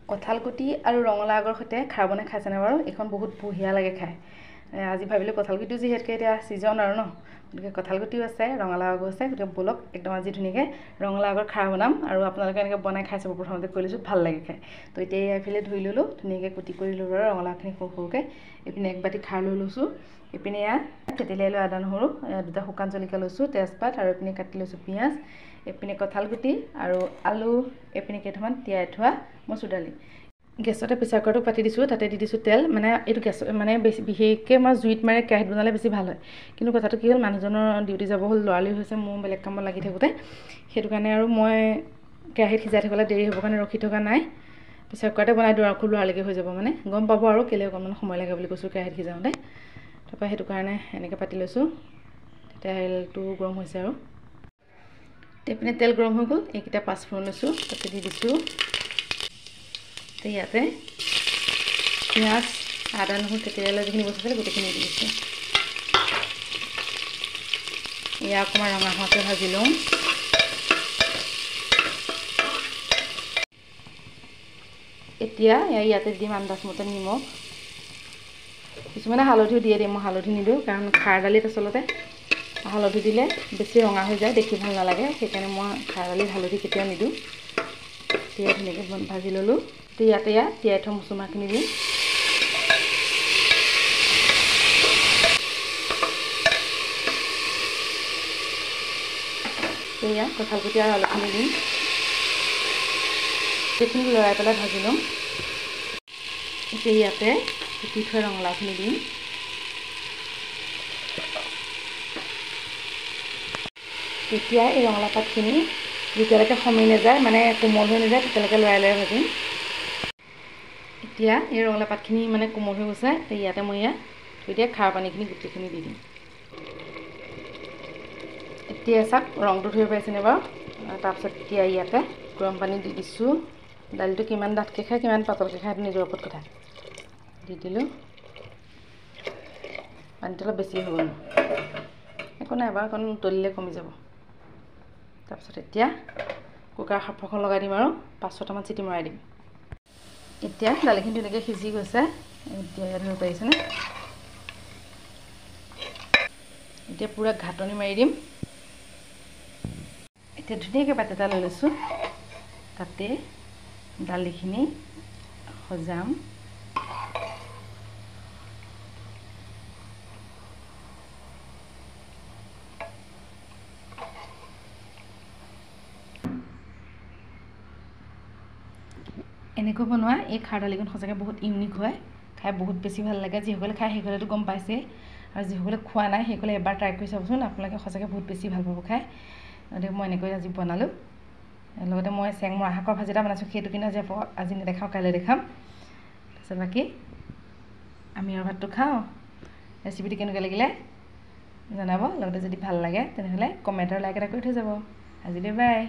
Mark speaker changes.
Speaker 1: কঁঠালগুটি আৰু ৰঙালাও আগৰ সৈতে খাৰ বনাই খাইছেনে বাৰু? এইখন বহুত বঢ়িয়া লাগে খাই। আজি ভাবিলোঁ কঁঠালগুটিও যিহেতুকে এতিয়া ছিজন আৰু ন, গতিকে কঁঠালগুটিও আছে, ৰঙালাও আগো আছে, গতিকে ব'লক একদম আজি ধুনীয়াকৈ ৰঙালাও আগৰ খাৰ বনাম আৰু আপোনালোকে এনেকৈ বনাই খাই চাব। প্ৰথমতে কৈ লৈছোঁ ভাল লাগে খাই। তো এতিয়া এইফালে ধুই ল'লোঁ, ধুনীয়াকৈ কুটি কৰি ল'লোঁ আৰু ৰঙালাওখিনি সৰু সৰুকৈ। এইপিনে এক বাতি খাৰ লৈ লৈছোঁ। এইপিনে এয়া তেতেলীয়াই লৈ আদা নহৰু, দুটা শুকান জলকীয়া লৈছোঁ, তেজপাত, আৰু এইপিনে কাটি লৈছোঁ পিঁয়াজ। এইপিনে কঁঠালগুটি আৰু আলু, এইপিনে কেইটামান তিয়াই থোৱা মচুৰ দালি। গেছতে প্ৰেছাৰ কুকাৰটো পাতি দিছোঁ, তাতে দি দিছোঁ তেল। মানে এইটো গেছ মানে বিশেষকৈ মই জুইত মাৰি কেৰাহীত বনালে বেছি ভাল হয়। কিন্তু কথাটো কি হ'ল, মানুহজনৰ ডিউটি যাব হ'ল, লৰালৰি হৈছে, মোৰ বেলেগ কামত লাগি থাকোঁতে, সেইটো কাৰণে আৰু মই কেৰাহীত সিজাই থবলৈ দেৰি হ'বৰ কাৰণে ৰখি থকা নাই। প্ৰেছাৰ কুকাৰতে বনাই দিওঁ আৰু খুব লৰালৰিকৈ হৈ যাব, মানে গম পাব আৰু কেলৈ অকণমান সময় লাগে বুলি কৈছোঁ কেৰাহীত সিজাওঁতে। তাৰপৰা সেইটো কাৰণে এনেকৈ পাতি লৈছোঁ। তেলটো গৰম হৈছে আৰু এইপিনে তেল গৰম হৈ গ'ল। এইকেইটা পাঁচফোৰণ লৈছোঁ, তাতে দি দিছোঁ। ইয়াতে পিঁয়াজ, আদা নহৰু, তেতেলীয়াই লৈ যিখিনি বস্তু আছিলে গোটেইখিনি দি দিছোঁ। এয়া অকণমান ৰঙা হোৱাকৈ ভাজি লওঁ। এতিয়া ইয়াতে দিম আন্দাজমতে নিমখ। কিছুমানে হালধিও দিয়ে, মই হালধি নিদিওঁ, কাৰণ খাৰ দালিত আচলতে হালধি দিলে বেছি ৰঙা হৈ যায়, দেখি ভাল নালাগে। সেইকাৰণে মই খাৰ দালিত হালধি কেতিয়াও নিদিওঁ। এতিয়া ধুনীয়াকৈ ভাজি ল'লোঁ। ইয়াতে তিয়াই থোৱা মচুৰমাহখিনি দিম। এয়া কঁঠালগুটি আৰু আলুখিনি দিম। সেইখিনি লৰাই পেলাই ভাজি ল'ম। এতিয়া ইয়াতে কুটি থোৱা ৰঙালাওখিনি দিম। এতিয়া এই ৰঙালাও পাতখিনি যেতিয়ালৈকে সমি নাযায়, মানে কোমল হৈ নাযায়, তেতিয়ালৈকে লৰাই লৰাই ভাজিম। এতিয়া এই ৰঙালাও পাতখিনি মানে কোমল হৈ গৈছে। ইয়াতে মই এতিয়া খাৰ পানীখিনি গোটেইখিনি দি দিম। এতিয়া চাওক ৰংটো ধৰিব পাৰিছেনে বাৰু? তাৰপিছত এতিয়া ইয়াতে গৰম পানী দি দিছোঁ। দালিটো কিমান ডাঠকৈ খায়, কিমান পাতলকৈ খায়, সেইটো নিজৰ ওপৰত কথা। দি দিলোঁ। পানীটো অলপ বেছি হৈ গ'ল, একো নাই বাৰু, অকণ উতলিলে কমি যাব। তাৰপিছত এতিয়া কুকাৰ সাঁফৰখন লগাই দিম আৰু 5-6টামান চিটি মৰাই দিম। এতিয়া দালিখিনি ধুনীয়াকৈ সিজি গৈছে। এতিয়া ধৰিব পাৰিছেনে? এতিয়া পূৰা ঘাটনি মাৰি দিম। এতিয়া ধুনীয়াকৈ বাতি এটা লৈ লৈছোঁ, তাতে দালিখিনি সজাম। এনেকৈ বনোৱা এই খাৰ দালিকণ সঁচাকৈ বহুত ইউনিক হয়, খাই বহুত বেছি ভাল লাগে। যিসকলে খায় সেইসকলেতো গম পাইছেই, আৰু যিসকলে খোৱা নাই সেইসকলে এবাৰ ট্ৰাই কৰি চাবচোন, আপোনালোকে সঁচাকৈ বহুত বেছি ভাল পাব খাই। গতিকে মই এনেকৈ আজি বনালোঁ। লগতে মই চেংমৰা শাকৰ ভাজি এটা বনাইছোঁ, সেইটো কিন্তু আজি নেদেখাওঁ, কাইলৈ দেখাম। তাৰপিছত বাকী আমি আৰু ভাতটো খাওঁ। ৰেচিপিটো কেনেকুৱা লাগিলে জনাব। লগতে যদি ভাল লাগে তেনেহ'লে কমেণ্ট আৰু লাইক এটা কৰি থৈ যাব। আজিলৈ বাই।